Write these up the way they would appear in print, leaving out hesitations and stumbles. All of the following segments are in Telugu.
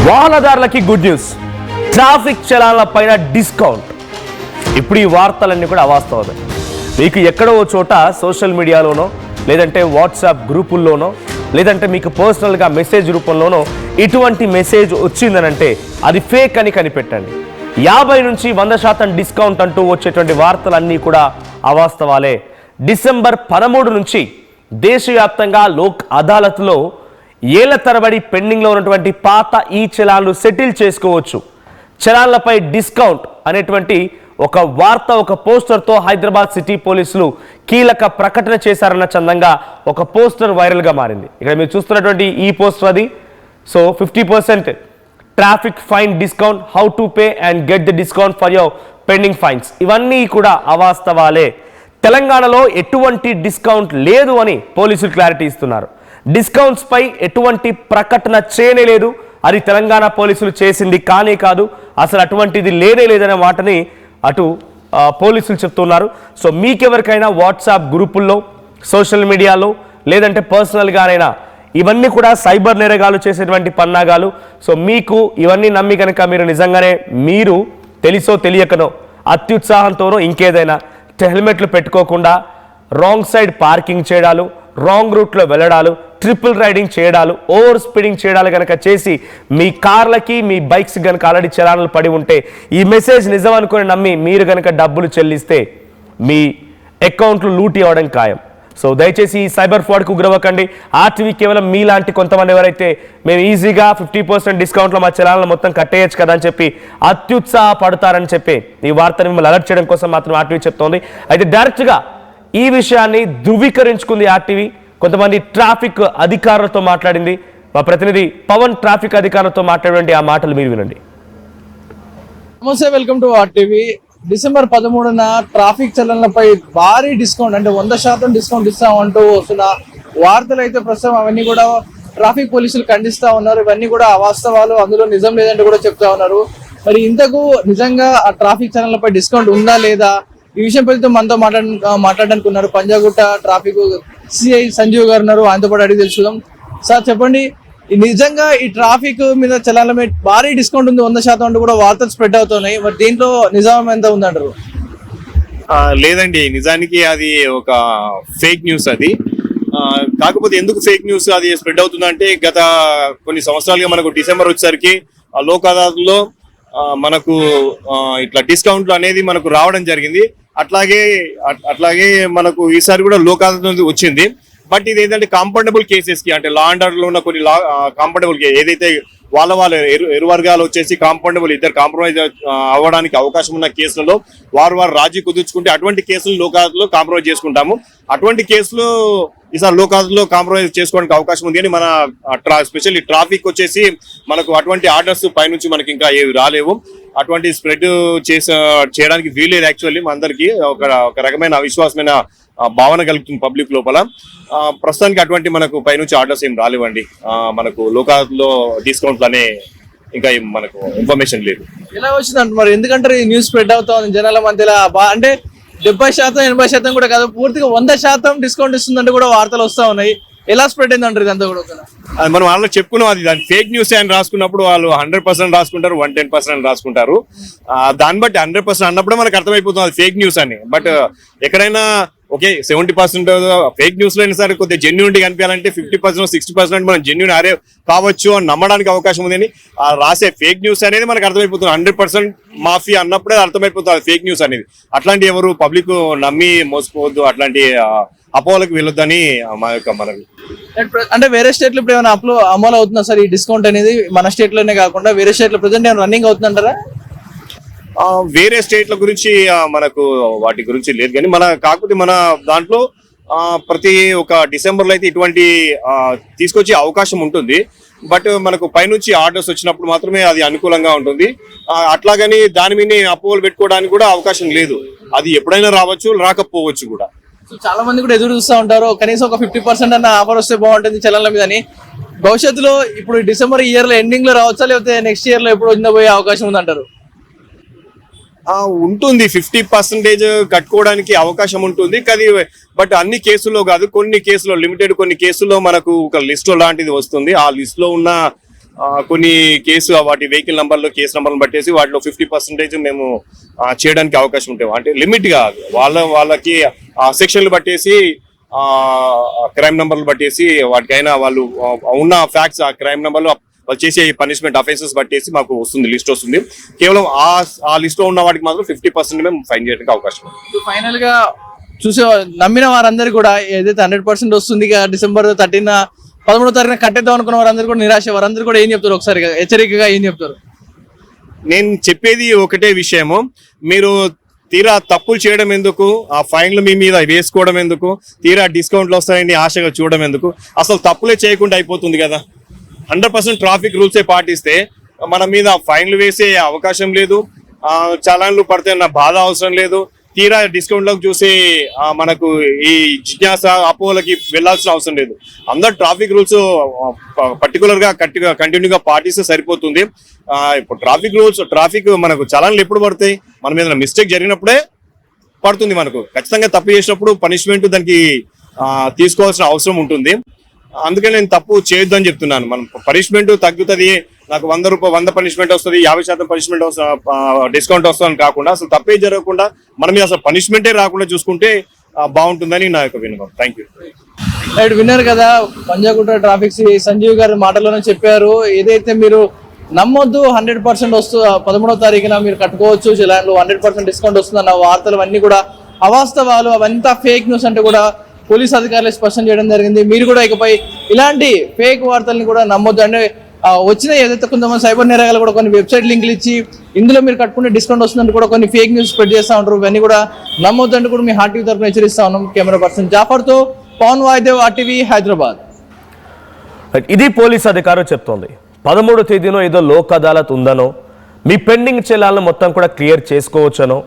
వాహనదారులకి గుడ్ న్యూస్, ట్రాఫిక్ చలాన్ల పైన డిస్కౌంట్. ఇప్పుడు ఈ వార్తలన్నీ కూడా అవాస్తవం. మీకు ఎక్కడో చోట సోషల్ మీడియాలోనో లేదంటే వాట్సాప్ గ్రూపుల్లోనో లేదంటే మీకు పర్సనల్గా మెసేజ్ రూపంలోనో ఇటువంటి మెసేజ్ వచ్చిందనంటే అది ఫేక్ అని కనిపెట్టండి. 50 నుంచి 100% డిస్కౌంట్ అంటూ వచ్చేటువంటి వార్తలన్నీ కూడా అవాస్తవాలే. డిసెంబర్ 13 నుంచి దేశవ్యాప్తంగా లోక్ అదాలత్లో ఏళ్ల తరబడి పెండింగ్లో ఉన్నటువంటి పాత ఈ చలాన్లు సెటిల్ చేసుకోవచ్చు. చలాన్లపై డిస్కౌంట్ అనేటువంటి ఒక వార్త, ఒక పోస్టర్తో హైదరాబాద్ సిటీ పోలీసులు కీలక ప్రకటన చేశారన్న చందంగా ఒక పోస్టర్ వైరల్గా మారింది. ఇక్కడ మీరు చూస్తున్నటువంటి ఈ పోస్టర్ అది. So 50% traffic fine discount, how to pay and get the discount for your pending fines. ఇవన్నీ కూడా అవాస్తవాలే. తెలంగాణలో ఎటువంటి డిస్కౌంట్ లేదు అని పోలీసులు క్లారిటీ ఇస్తున్నారు. డిస్కౌంట్స్ పై ఎటువంటి ప్రకటన చేయనే లేదు. అది తెలంగాణ పోలీసులు చేసింది కానే కాదు, అసలు అటువంటిది లేనే లేదనే మాటని అటు పోలీసులు చెప్తున్నారు. సో మీకెవరికైనా వాట్సాప్ గ్రూపుల్లో, సోషల్ మీడియాలో లేదంటే పర్సనల్గానైనా ఇవన్నీ కూడా సైబర్ నేరగాలు చేసేటువంటి పన్నాగాలు. సో మీకు ఇవన్నీ నమ్మి కనుక మీరు నిజంగానే మీరు తెలిసో తెలియకనో అత్యుత్సాహంతోనో ఇంకేదైనా హెల్మెట్లు పెట్టుకోకుండా రాంగ్ సైడ్ పార్కింగ్ చేయడాలు, రాంగ్ రూట్లో వెళ్ళడాలు, ట్రిపుల్ రైడింగ్ చేయడాలు, ఓవర్ స్పీడింగ్ చేయడాలు కనుక చేసి మీ కార్లకి మీ బైక్స్ కనుక ఆల్రెడీ చలాన్లు పడి ఉంటే ఈ మెసేజ్ నిజం అనుకుని నమ్మి మీరు కనుక డబ్బులు చెల్లిస్తే మీ అకౌంట్లు లూటీ అవ్వడం ఖాయం. సో దయచేసి ఈ సైబర్ ఫ్రాడ్కు గురవ్వకండి. ఆర్టీవీ కేవలం మీలాంటి కొంతమంది ఎవరైతే మేము ఈజీగా 50% డిస్కౌంట్లో మా చలాన్లు మొత్తం కట్టేయచ్చు కదా అని చెప్పి అత్యుత్సాహపడతారని చెప్పి ఈ వార్తను మిమ్మల్ని అలర్ట్ చేయడం కోసం మాత్రం ఆర్టీవీ చెప్తోంది. అయితే డైరెక్ట్గా ఈ విషయాన్ని ధృవీకరించుకుంది ఆర్టీవీ. కొంతమంది ట్రాఫిక్ అధికారులతో మాట్లాడింది. మా ప్రతినిధి పవన్ ట్రాఫిక్ అధికారులతో మాట్లాడండి, ఆ మాటలు మీరు వినండి. నమస్తే, వెల్కమ్ టు ఆర్టీవీ. డిసెంబర్ 13న ట్రాఫిక్ చలనలపై భారీ డిస్కౌంట్, అంటే 100% డిస్కౌంట్ ఇస్తామంటూ వస్తున్న వార్తలు అయితే ప్రస్తుతం అవన్నీ కూడా ట్రాఫిక్ పోలీసులు ఖండిస్తా ఉన్నారు. ఇవన్నీ కూడా అవాస్తవాలు, అందులో నిజం లేదంటూ కూడా చెప్తా ఉన్నారు. మరి ఇంతకు నిజంగా ఆ ట్రాఫిక్ చలనలపై డిస్కౌంట్ ఉందా లేదా, ఈ విషయం పైన మనతో మాట్లాడడానికి ఉన్నారు పంజాగుట్ట ట్రాఫిక్ సిఐ సంజీవ్ గారు ఉన్నారు. ఆయనతో పాటు అడిగి తెలుసుకుందాం. సార్ చెప్పండి, నిజంగా ఈ ట్రాఫిక్ మీద చలాన్ల మీద భారీ డిస్కౌంట్ ఉంది 100% అంటూ కూడా వార్తలు స్ప్రెడ్ అవుతున్నాయి. మరి దీంట్లో నిజం ఎంత ఉందంటారు? లేదండి, నిజానికి అది ఒక ఫేక్ న్యూస్. అది కాకపోతే ఎందుకు ఫేక్ న్యూస్ అది స్ప్రెడ్ అవుతుందంటే, గత కొన్ని సంవత్సరాలుగా మనకు డిసెంబర్ వచ్చేసరికి లోక్ అదాలత్లో మనకు ఇట్లా డిస్కౌంట్లు అనేది మనకు రావడం జరిగింది. అట్లాగే మనకు ఈసారి కూడా లోక్ అదాలత్ వచ్చింది. బట్ ఇది ఏంటంటే కాంపౌండబుల్ కేసెస్ కి, అంటే లా అండ్ ఆర్డర్ లో ఉన్న కొన్ని కాంపౌండబుల్ ఏదైతే వాళ్ళ ఇరు వర్గాలు వచ్చేసి కాంపౌండబుల్, ఇద్దరు కాంప్రమైజ్ అవ్వడానికి అవకాశం ఉన్న కేసులలో వారు రాజీ కుదుర్చుకుంటే అటువంటి కేసులు లోక్ అదాలత్లో కాంప్రమైజ్ చేసుకుంటాము. అటువంటి కేసులు ఈసారి లోక్ అదాలత్లో కాంప్రమైజ్ చేసుకోవడానికి అవకాశం ఉంది అని మన స్పెషల్లీ ట్రాఫిక్ వచ్చేసి మనకు అటువంటి ఆర్డర్స్ పైనుంచి మనకి ఇంకా ఏవి రాలేవు. అటువంటి స్ప్రెడ్ చేయడానికి వీలేదు. యాక్చువల్లీ మా అందరికి ఒక రకమైన అవిశ్వాసమైన భావన కలుగుతుంది పబ్లిక్ లోపల. ప్రస్తుతానికి అటువంటి మనకు పైనుంచి ఆర్డర్స్ ఏం రాలేవండి. మనకు లోక్ అదాలత్లో డిస్కౌంట్లు అనే ఇంకా మనకు ఇన్ఫర్మేషన్ లేదు. ఎలా వచ్చిందంట మరి? ఎందుకంటే ఈ న్యూస్ స్ప్రెడ్ అవుతుంది జనాల మధ్యలో, అంటే 70% 80% కూడా కాదు, పూర్తిగా 100% డిస్కౌంట్ ఇస్తుందంటే కూడా వార్తలు వస్తా ఉన్నాయి. ఎలా స్ప్రెడ్ అయిందంటారు ఇదంతా కూడా? అది మనం వాళ్ళకి చెప్పుకున్నాం, అది దాని ఫేక్ న్యూస్ అని రాసుకున్నప్పుడు వాళ్ళు 100% రాసుకుంటారు, 110% రాసుకుంటారు. దాన్ని బట్టి 100% అన్నప్పుడే మనకు అర్థమైపోతుంది అది ఫేక్ న్యూస్ అని. బట్ ఎక్కడైనా ఓకే 70% ఫేక్ న్యూస్ లో అయినా సరే కొద్దిగా జెన్యూనిటీ కనిపించాలంటే 50% 60% మనం జెన్యూన్ అరే కావచ్చు అని నమ్మడానికి అవకాశం ఉందని రాసే ఫేక్ న్యూస్ అనేది మనకు అర్థమైపోతుంది. 100% మాఫీ అన్నప్పుడే అర్థమైపోతుంది ఫేక్ న్యూస్ అనేది. అట్లాంటి ఎవరు పబ్లిక్ నమ్మి మోసపోవద్దు, అట్లాంటి అపోహలకు వెళ్ళొద్దని మనకి. అంటే వేరే స్టేట్ లో ఇప్పుడు ఏమైనా అమలు అవుతుందా సార్ ఈ డిస్కౌంట్ అనేది? మన స్టేట్ లోనే కాకుండా వేరే స్టేట్ లో ప్రెసెంట్ ఏమైనా రన్నింగ్ అవుతుందంటారా? వేరే స్టేట్ల గురించి మనకు వాటి గురించి లేదు, కానీ కాకపోతే మన దాంట్లో ప్రతి ఒక డిసెంబర్లో అయితే ఇటువంటి తీసుకొచ్చే అవకాశం ఉంటుంది. బట్ మనకు పైనుంచి ఆర్డర్స్ వచ్చినప్పుడు మాత్రమే అది అనుకూలంగా ఉంటుంది. అట్లాగని దాని మీద అపోహలు పెట్టుకోవడానికి కూడా అవకాశం లేదు. అది ఎప్పుడైనా రావచ్చు, రాకపోవచ్చు కూడా. చాలా మంది కూడా ఎదురు చూస్తూ ఉంటారు, కనీసం ఒక 50% అన్న ఆఫర్ వస్తే బాగుంటుంది చలన్ల మీద అని. భవిష్యత్తులో ఇప్పుడు డిసెంబర్ ఇయర్ లో ఎండింగ్ లో రావచ్చా, లేకపోతే నెక్స్ట్ ఇయర్ లో ఎప్పుడు వచ్చినా పోయే అవకాశం ఉందంటారు? ఉంటుంది, 50% కట్టుకోవడానికి అవకాశం ఉంటుంది. బట్ అన్ని కేసుల్లో కాదు, కొన్ని కేసుల్లో లిమిటెడ్ కొన్ని కేసుల్లో మనకు ఒక లిస్ట్ లాంటిది వస్తుంది. ఆ లిస్ట్ లో ఉన్న కొన్ని కేసు వాటి వెహికల్ నంబర్లు కేసు నంబర్లు బట్టేసి వాటిలో 50% మేము చేయడానికి అవకాశం ఉంటాయి. అంటే లిమిట్ గా వాళ్ళకి సెక్షన్లు బట్టేసి క్రైమ్ నంబర్లు బట్టేసి వాటికైనా వాళ్ళు ఉన్న ఫ్యాక్ట్స్ ఆ క్రైమ్ నంబర్లు వాళ్ళు చేసే పనిష్మెంట్ అఫెన్సెస్ బట్టేసి మాకు వస్తుంది, లిస్ట్ వస్తుంది. కేవలం ఆ లిస్ట్ లో ఉన్న వాటికి మాత్రం 50% మేము ఫైన్ చేయడానికి అవకాశం ఉంది. ఫైనల్ గా చూసే నమ్మిన వారందరూ కూడా ఏదైతే 100% వస్తుంది డిసెంబర్ 13వ తారీఖున కట్టేద్దాం అనుకున్న వారందరూ కూడా నిరాశ, వారందరూ కూడా ఏం చెప్తారు ఒకసారి హెచ్చరికగా ఏం చెప్తారు? నేను చెప్పేది ఒకటే విషయము, మీరు తీరా తప్పులు చేయడం ఎందుకు, ఆ ఫైన్లు మీ మీద వేసుకోవడం ఎందుకు, తీరా డిస్కౌంట్లు వస్తాయని ఆశగా చూడడం ఎందుకు? అసలు తప్పులే చేయకుండా అయిపోతుంది కదా. 100% ట్రాఫిక్ రూల్సే పాటిస్తే మన మీద ఫైన్లు వేసే అవకాశం లేదు, చలాన్లు పడితే నా బాధ అవసరం లేదు. తీరా డిస్కౌంట్లకు చూసి మనకు ఈ జిజ్ఞాస అపోలకి వెళ్లాల్సిన అవసరం లేదు. అందరు ట్రాఫిక్ రూల్స్ పర్టికులర్ గా కంటిన్యూగా పాటిస్తే సరిపోతుంది. ఇప్పుడు ట్రాఫిక్ మనకు చలాన్లు ఎప్పుడు పడతాయి? మన మీద మిస్టేక్ జరిగినప్పుడే పడుతుంది. మనకు ఖచ్చితంగా తప్పు చేసినప్పుడు పనిష్మెంట్ దానికి తీసుకోవాల్సిన అవసరం ఉంటుంది. అందుకే నేను తప్పు చేయొద్దని చెప్తున్నాను. మనం పనిష్మెంట్ తగ్గుతుంది, నాకు 100 పనిష్మెంట్ వస్తుంది, 50% పనిష్మెంట్ డిస్కౌంట్ వస్తుందని కాకుండా అసలు తప్పే జరగకుండా మన మీద అసలు పనిష్మెంటే రాకుండా చూసుకుంటే బాగుంటుందని నా యొక్క విన్నపం. Thank you. రైట్, విన్నారు కదా పంజాగుట్ట ట్రాఫిక్ సంజీవ్ గారి మాటల్లోనే చెప్పారు. ఏదైతే మీరు నమ్మొద్దు 100% 13వ తారీఖున మీరు కట్టుకోవచ్చు చలాన్లు, 100% డిస్కౌంట్ వస్తుందన్న వార్తలు అన్ని కూడా అవాస్తవాలు, అవంతా ఫేక్ న్యూస్ అంటే కూడా పోలీస్ అధికారులు స్పష్టం చేయడం జరిగింది. మీరు కూడా ఇకపై ఇలాంటి ఫేక్ వార్తల్ని కూడా నమ్మొద్దు. అంటే వచ్చిన ఏదైతే కొంతమంది సైబర్ నేరగాలు కూడా కొన్ని వెబ్సైట్ లింకులు ఇచ్చి ఇందులో మీరు కట్టుకుంటే డిస్కౌంట్ వస్తుందంటే కూడా కొన్ని ఫేక్ న్యూస్ స్ప్రెడ్ చేస్తూ ఉంటారు. ఇవన్నీ కూడా నమ్మొద్దు అంటే కూడా మీ హార్ట్ టీవీ తరఫున హెచ్చరిస్తా ఉన్నాం. కెమెరా పర్సన్ జాఫర్తో పవన్ వాయిదేవ్, RTV హైదరాబాద్. ఇది పోలీస్ అధికారులు చెప్తోంది. 13వ తేదీనో ఏదో లోక్ అదాలత్ ఉందనో, మీ పెండింగ్ చెల్లాలను మొత్తం కూడా క్లియర్ చేసుకోవచ్చనో,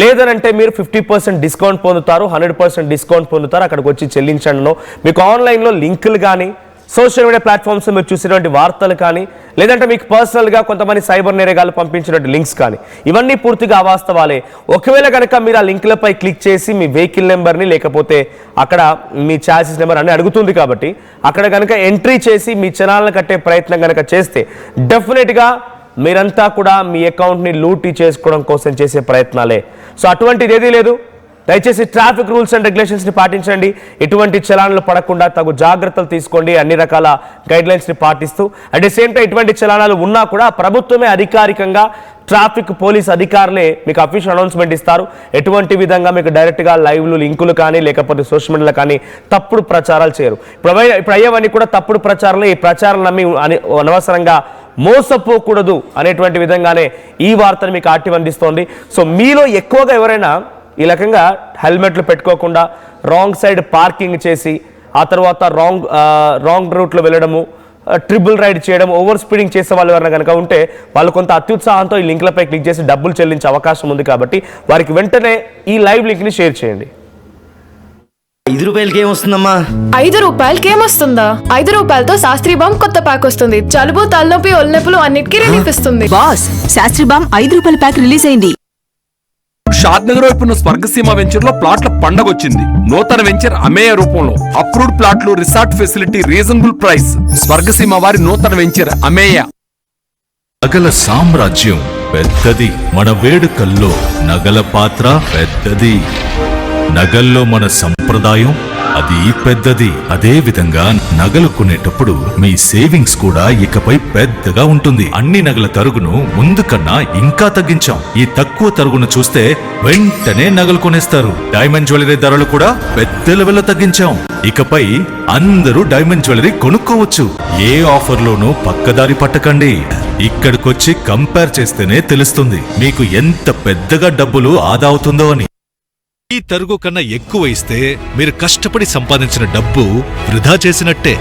లేదనంటే మీరు 50% డిస్కౌంట్ పొందుతారు, 100% డిస్కౌంట్ పొందుతారు, అక్కడికి వచ్చి చెల్లించండినో, మీకు ఆన్లైన్లో లింకులు కానీ సోషల్ మీడియా ప్లాట్ఫామ్స్ మీరు చూసినటువంటి వార్తలు కానీ, లేదంటే మీకు పర్సనల్గా కొంతమంది సైబర్ నేరగాలు పంపించినటువంటి లింక్స్ కానీ, ఇవన్నీ పూర్తిగా అవాస్తవాలే. ఒకవేళ కనుక మీరు ఆ లింకులపై క్లిక్ చేసి మీ వెహికల్ నెంబర్ని లేకపోతే అక్కడ మీ ఛాసిస్ నెంబర్ అని అడుగుతుంది కాబట్టి అక్కడ కనుక ఎంట్రీ చేసి మీ చలాన్లు కట్టే ప్రయత్నం కనుక చేస్తే డెఫినెట్గా మీరంతా కూడా మీ అకౌంట్ని లూటీ చేసుకోవడం కోసం చేసే ప్రయత్నాలే. సో అటువంటిది ఏదీ లేదు. దయచేసి ట్రాఫిక్ రూల్స్ అండ్ రెగ్యులేషన్స్ని పాటించండి, ఎటువంటి చలాన్లు పడకుండా తగు జాగ్రత్తలు తీసుకోండి, అన్ని రకాల గైడ్లైన్స్ని పాటిస్తూ. అట్ ది సేమ్ టైం ఎటువంటి చలానాలు ఉన్నా కూడా ప్రభుత్వమే అధికారికంగా ట్రాఫిక్ పోలీస్ అధికారులే మీకు అఫీషియల్ అనౌన్స్మెంట్ ఇస్తారు. ఎటువంటి విధంగా మీకు డైరెక్ట్గా లైవ్లు లింకులు కానీ లేకపోతే సోషల్ మీడియాలో కానీ తప్పుడు ప్రచారాలు చేయరు. ఇప్పుడు అయ్యేవన్నీ కూడా తప్పుడు ప్రచారాలు. ఈ ప్రచారాలు నమ్మి అనవసరంగా మోసపోకూడదు అనేటువంటి విధంగానే ఈ వార్తను మీకు RTV అందిస్తోంది. సో మీలో ఎక్కువగా ఎవరైనా ఈ రకంగా హెల్మెట్లు పెట్టుకోకుండా రాంగ్ సైడ్ పార్కింగ్ చేసి ఆ తర్వాత రాంగ్ రూట్లో వెళ్ళడము, ట్రిపుల్ రైడ్ చేయడం, ఓవర్ స్పీడింగ్ చేసే వాళ్ళు ఎవరైనా కనుక ఉంటే వాళ్ళు కొంత అత్యుత్సాహంతో ఈ లింక్లపై క్లిక్ చేసి డబ్బులు చెల్లించే అవకాశం ఉంది. కాబట్టి వారికి వెంటనే ఈ లైవ్ లింక్ని షేర్ చేయండి. 5 రూపాయలకి ఏమొస్తుందమ్మా? 5 రూపాయలకి ఏమొస్తుందా? 5 రూపాయలతో శాస్త్రీ బామ్ కొత్త ప్యాక్ వస్తుంది. జలుబు, తలనొప్పి, ఒళ్ళనొప్పులు అన్నిటికీ రిలీఫ్ ఇస్తుంది. బాస్, శాస్త్రీ బామ్ 5 రూపాయల ప్యాక్ రిలీజ్ అయింది. షాద్ నగర్ వైపు ఉన్న స్వర్గసీమ వెంచర్ లో ప్లాట్ల పండగ వచ్చింది. నూతన వెంచర్ అమేయ రూపంలో అప్రూవ్డ్ ప్లాట్లు, resort facility, reasonable price. Swargaseema వారి నూతన వెంచర్ అమేయ. నగల సామ్రాజ్యం పెద్దది, మన వేడుకల్లో నగల పాత్ర పెద్దది. నగల్లో మన సంప్రదాయం అది పెద్దది. అదే విధంగా నగలు కొనేటప్పుడు మీ సేవింగ్స్ కూడా ఇకపై పెద్దగా ఉంటుంది. అన్ని నగల తరుగును ముందు కన్నా ఇంకా తగ్గించాం. ఈ తక్కువ తరుగును చూస్తే వెంటనే నగలు కొనేస్తారు. డైమండ్ జ్యువెలరీ ధరలు కూడా పెద్ద లెవెల్లో తగ్గించాం. ఇకపై అందరూ డైమండ్ జ్యువెలరీ కొనుక్కోవచ్చు. ఏ ఆఫర్లోనూ పక్కదారి పట్టకండి. ఇక్కడికొచ్చి కంపేర్ చేస్తేనే తెలుస్తుంది మీకు ఎంత పెద్దగా డబ్బులు ఆదా అవుతుందో అని. ఈ తరుగు కన్నా ఎక్కువ ఇస్తే మీరు కష్టపడి సంపాదించిన డబ్బు వృధా చేసినట్టే.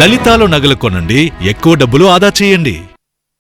లలితాలో నగలు కొనండి, ఎక్కువ డబ్బులు ఆదా చేయండి.